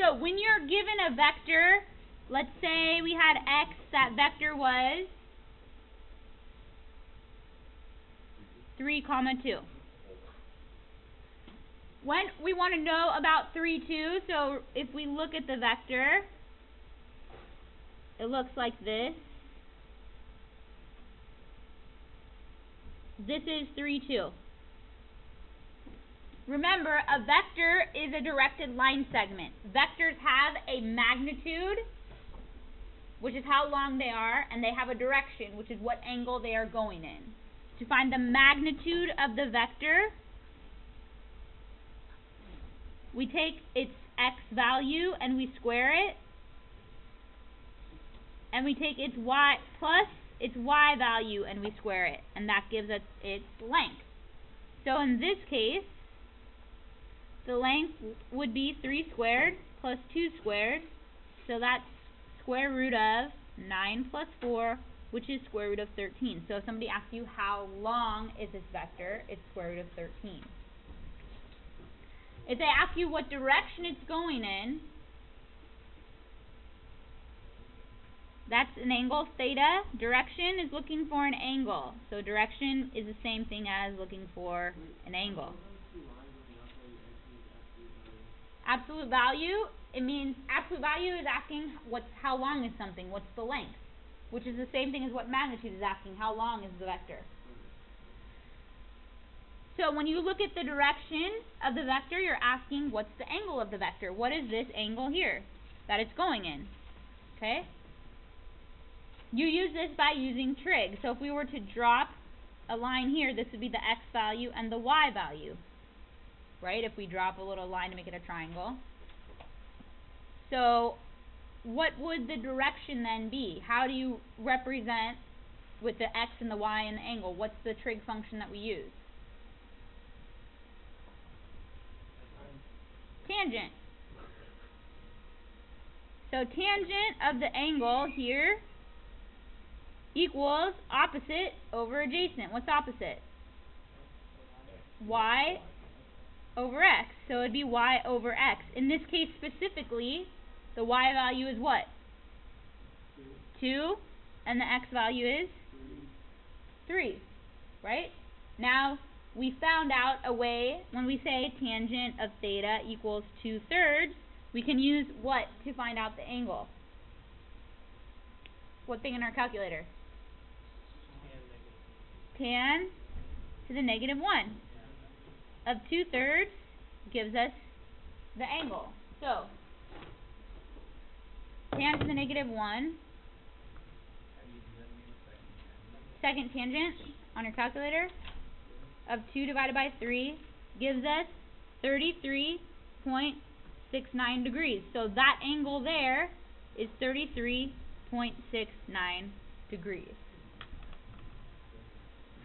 So when you're given a vector, let's say we had x, that vector was 3, 2. When we want to know about 3, 2, so if we look at the vector, it looks like this. This is 3, 2. Remember, a vector is a directed line segment. Vectors have a magnitude, which is how long they are, and they have a direction, which is what angle they are going in. To find the magnitude of the vector, we take its x value and we square it, and we take its y plus its y value and we square it, and that gives us its length. So in this case, the length would be 3 squared plus 2 squared, so that's square root of 9 plus 4, which is square root of 13. So if somebody asks you how long is this vector, it's square root of 13. If they ask you what direction it's going in, that's an angle theta. Direction is looking for an angle. So direction is the same thing as looking for an angle. Absolute value, it means absolute value is asking how long is something, what's the length, which is the same thing as what magnitude is asking, how long is the vector. So when you look at the direction of the vector, you're asking what's the angle of the vector. What is this angle here that it's going in? Okay? You use this by using trig. So if we were to drop a line here, this would be the x value and the y value. Right? If we drop a little line to make it a triangle. So what would the direction then be? How do you represent with the x and the y and the angle? What's the trig function that we use? Tangent. So tangent of the angle here equals opposite over adjacent. What's opposite? Y over x. So it would be y over x. In this case specifically, the y value is what? 2. And the x value is 3. Right? Now, we found out a way, when we say tangent of theta equals 2/3, we can use what to find out the angle? What thing in our calculator? Tan to the -1 of 2/3 gives us the angle. So, tan to the -1, second tangent on your calculator, of 2 divided by 3 gives us 33.69 degrees. So that angle there is 33.69 degrees.